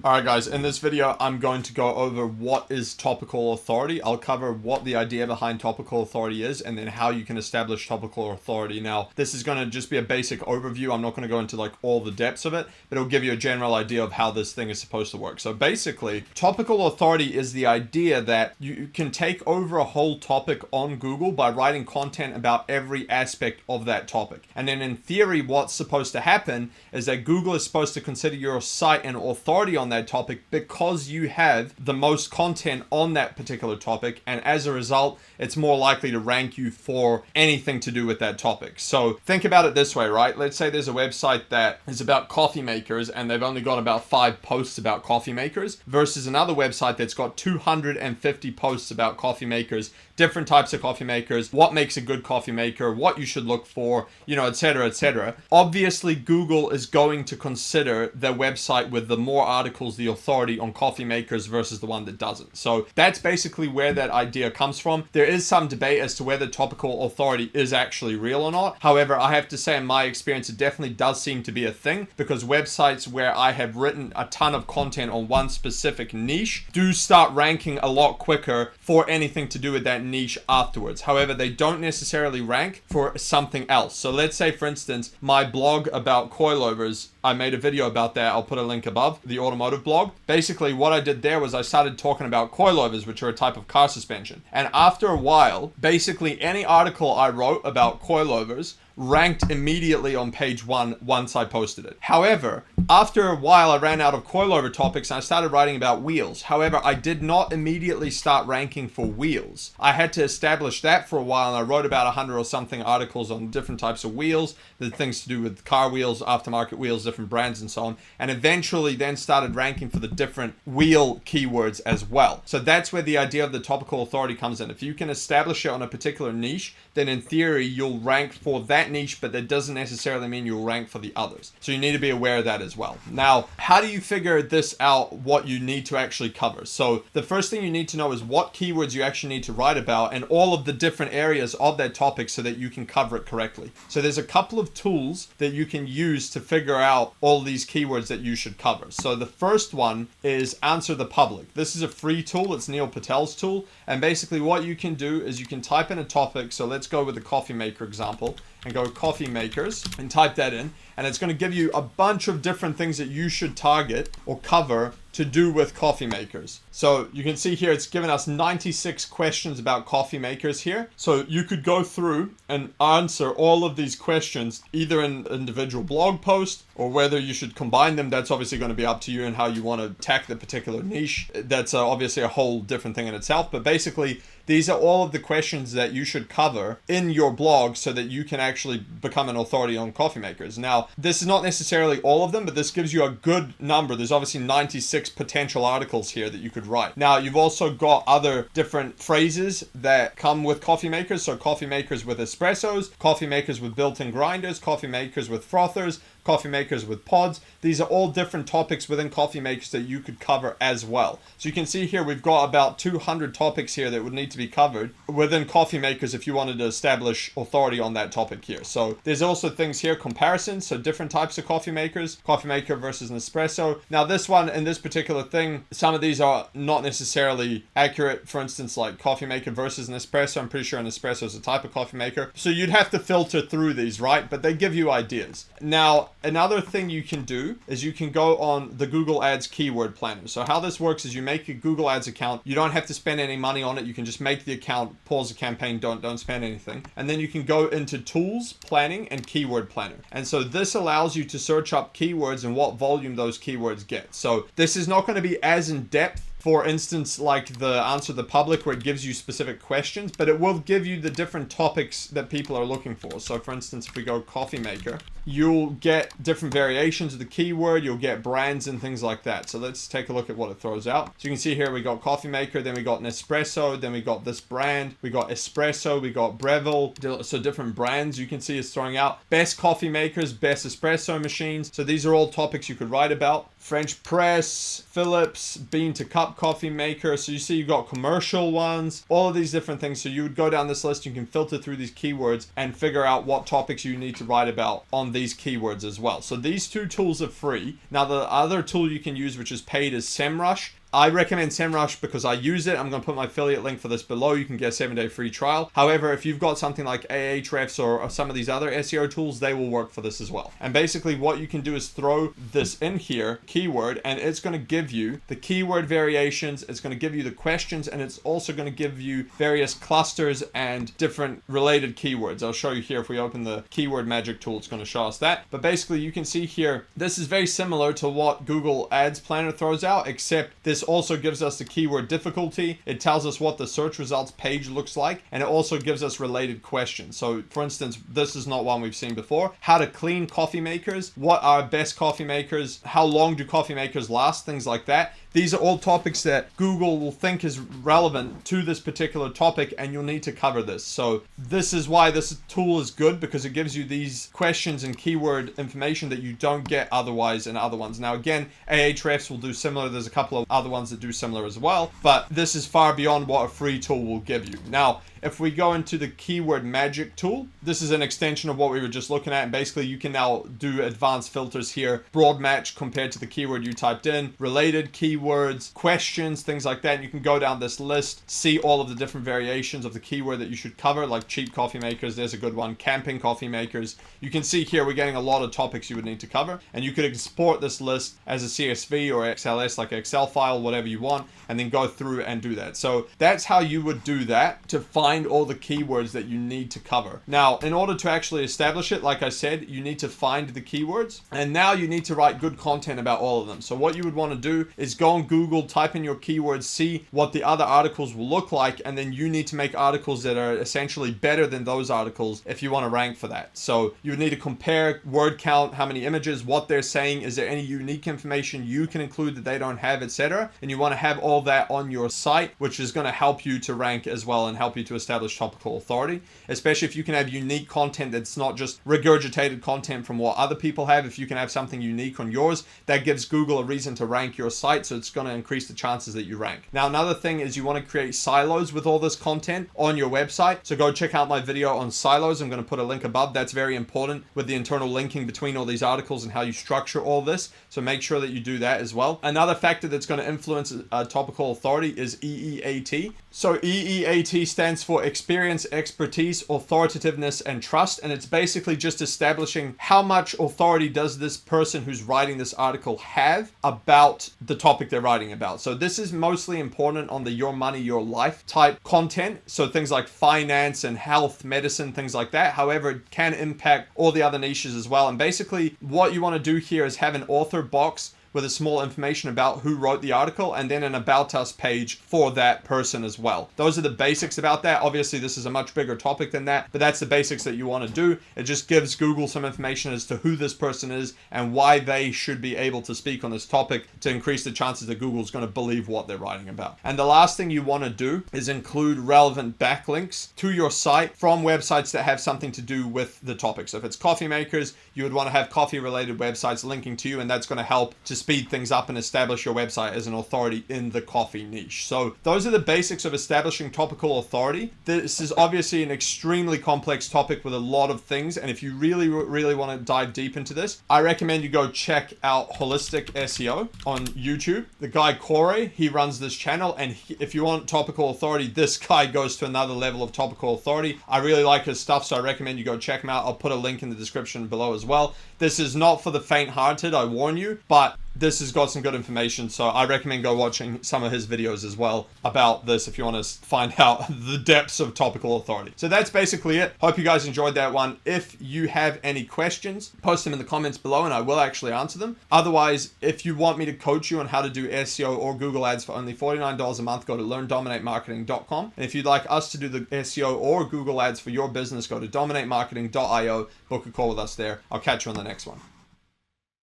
Alright guys, in this video I'm going to go over what is topical authority. I'll cover what the idea behind topical authority is and then how you can establish topical authority. Now, this is going to just be a basic overview. I'm not going to go into like all the depths of it, but it'll give you a general idea of how this thing is supposed to work. So basically, topical authority is the idea that you can take over a whole topic on Google by writing content about every aspect of that topic. And then in theory, what's supposed to happen is that Google is supposed to consider your site an authority on that topic because you have the most content on that particular topic, and as a result it's more likely to rank you for anything to do with that topic. So think about it this way, right? Let's say there's a website that is about coffee makers and they've only got about 5 posts about coffee makers versus another website that's got 250 posts about coffee makers, different types of coffee makers, what makes a good coffee maker, what you should look for, etc., etc. Obviously Google is going to consider the website with the more articles the authority on coffee makers versus the one that doesn't. So that's basically where that idea comes from. There is some debate as to whether topical authority is actually real or not. However, I have to say in my experience, it definitely does seem to be a thing, because websites where I have written a ton of content on one specific niche do start ranking a lot quicker for anything to do with that niche afterwards. However, they don't necessarily rank for something else. So let's say, for instance, my blog about coilovers, I made a video about that. I'll put a link above, the automotive blog. Basically, what I did there was I started talking about coilovers, which are a type of car suspension. And after a while, basically any article I wrote about coilovers ranked immediately on page 1 once I posted it. However, after a while I ran out of coilover topics and I started writing about wheels. However, I did not immediately start ranking for wheels. I had to establish that for a while, and I wrote about 100 or something articles on different types of wheels, the things to do with car wheels, aftermarket wheels, different brands and so on, and eventually then started ranking for the different wheel keywords as well. So that's where the idea of the topical authority comes in. If you can establish it on a particular niche, then in theory you'll rank for that niche, but that doesn't necessarily mean you'll rank for the others. So you need to be aware of that as well. Now, how do you figure this out, what you need to actually cover? So the first thing you need to know is what keywords you actually need to write about and all of the different areas of that topic so that you can cover it correctly. So there's a couple of tools that you can use to figure out all these keywords that you should cover. So the first one is Answer the Public. This is a free tool. It's Neil Patel's tool. And basically what you can do is you can type in a topic. So let's go with the coffee maker example and go coffee makers and type that in, and it's going to give you a bunch of different things that you should target or cover to do with coffee makers. So you can see here it's given us 96 questions about coffee makers here. So you could go through and answer all of these questions either in an individual blog post, or whether you should combine them. That's obviously going to be up to you and how you want to attack the particular niche. That's obviously a whole different thing in itself, but basically these are all of the questions that you should cover in your blog so that you can actually become an authority on coffee makers. Now, this is not necessarily all of them, but this gives you a good number. There's obviously 96 potential articles here that you could write. Now, you've also got other different phrases that come with coffee makers. So coffee makers with espressos, coffee makers with built-in grinders, coffee makers with frothers, coffee makers with pods. These are all different topics within coffee makers that you could cover as well. So you can see here we've got about 200 topics here that would need to be covered within coffee makers if you wanted to establish authority on that topic here. So there's also things here, comparisons, so different types of coffee makers, coffee maker versus an espresso. Now this one and this particular thing, some of these are not necessarily accurate. For instance, like coffee maker versus an espresso, I'm pretty sure an espresso is a type of coffee maker. So you'd have to filter through these, right? But they give you ideas. Now, another thing you can do is you can go on the Google Ads keyword planner. So how this works is you make a Google Ads account. You don't have to spend any money on it. You can just make the account, pause the campaign, don't spend anything. And then you can go into tools, planning, and keyword planner. And so this allows you to search up keywords and what volume those keywords get. So this is not going to be as in depth, for instance, like the Answer the Public, where it gives you specific questions, but it will give you the different topics that people are looking for. So for instance, if we go coffee maker, you'll get different variations of the keyword, you'll get brands and things like that. So let's take a look at what it throws out. So you can see here we got coffee maker, then we got Nespresso, then we got this brand, we got espresso, we got Breville. So different brands you can see is throwing out. Best coffee makers, best espresso machines. So these are all topics you could write about. French press, Philips, bean to cup coffee maker. So you see you've got commercial ones, all of these different things. So you would go down this list, you can filter through these keywords and figure out what topics you need to write about on these keywords as well. So these two tools are free. Now the other tool you can use, which is paid, is SEMrush. I recommend SEMrush because I use it. I'm going to put my affiliate link for this below. You can get a 7-day free trial. However, if you've got something like Ahrefs or some of these other SEO tools, they will work for this as well. And basically what you can do is throw this in here, keyword, and it's going to give you the keyword variations. It's going to give you the questions, and it's also going to give you various clusters and different related keywords. I'll show you here. If we open the keyword magic tool, it's going to show us that. But basically you can see here, this is very similar to what Google Ads Planner throws out, except this also gives us the keyword difficulty. It tells us what the search results page looks like, and it also gives us related questions. So for instance, this is not one we've seen before. How to clean coffee makers, what are best coffee makers, how long do coffee makers last, things like that. These are all topics that Google will think is relevant to this particular topic, and you'll need to cover this. So this is why this tool is good, because it gives you these questions and keyword information that you don't get otherwise in other ones. Now again, Ahrefs will do similar. There's a couple of other ones that do similar as well, but this is far beyond what a free tool will give you. Now, if we go into the keyword magic tool, this is an extension of what we were just looking at. And basically you can now do advanced filters here, broad match compared to the keyword you typed in, related keywords, questions, things like that. And you can go down this list, see all of the different variations of the keyword that you should cover, like cheap coffee makers. There's a good one. Camping coffee makers. You can see here we're getting a lot of topics you would need to cover, and you could export this list as a CSV or XLS, like an Excel file, whatever you want, and then go through and do that. So that's how you would do that to find all the keywords that you need to cover. Now, in order to actually establish it, like I said, you need to find the keywords, and now you need to write good content about all of them. So what you would want to do is go on Google, type in your keywords, see what the other articles will look like, and then you need to make articles that are essentially better than those articles if you want to rank for that. So you would need to compare word count, how many images, what they're saying, is there any unique information you can include that they don't have, etc. And you want to have all that on your site, which is going to help you to rank as well and help you to establish topical authority, especially if you can have unique content that's not just regurgitated content from what other people have. If you can have something unique on yours, that gives Google a reason to rank your site, so it's going to increase the chances that you rank. Now, another thing is you want to create silos with all this content on your website, so go check out my video on silos. I'm going to put a link above. That's very important with the internal linking between all these articles and how you structure all this, so make sure that you do that as well. Another factor that's going to influence topical authority is EEAT. So EEAT stands for experience, expertise, authoritativeness, and trust. And it's basically just establishing how much authority does this person who's writing this article have about the topic they're writing about. So this is mostly important on the your money, your life type content. So things like finance and health, medicine, things like that. However, it can impact all the other niches as well. And basically what you want to do here is have an author box with a small information about who wrote the article, and then an about us page for that person as well. Those are the basics about that. Obviously, this is a much bigger topic than that, but that's the basics that you want to do. It just gives Google some information as to who this person is and why they should be able to speak on this topic to increase the chances that Google's going to believe what they're writing about. And the last thing you want to do is include relevant backlinks to your site from websites that have something to do with the topic. So if it's coffee makers, you would want to have coffee related websites linking to you, and that's going to help to speed things up and establish your website as an authority in the coffee niche. So those are the basics of establishing topical authority. This is obviously an extremely complex topic with a lot of things, and if you really want to dive deep into this, I recommend you go check out Holistic SEO on YouTube. The guy Corey, he runs this channel, and if you want topical authority, this guy goes to another level of topical authority. I really like his stuff, so I recommend you go check him out. I'll put a link in the description below as well. This is not for the faint-hearted, I warn you, but this has got some good information, so I recommend go watching some of his videos as well about this if you want to find out the depths of topical authority. So that's basically it. Hope you guys enjoyed that one. If you have any questions, post them in the comments below and I will actually answer them. Otherwise, if you want me to coach you on how to do SEO or Google Ads for only $49 a month, go to learndominatemarketing.com. And if you'd like us to do the SEO or Google Ads for your business, go to dominatemarketing.io, book a call with us there. I'll catch you on the next one.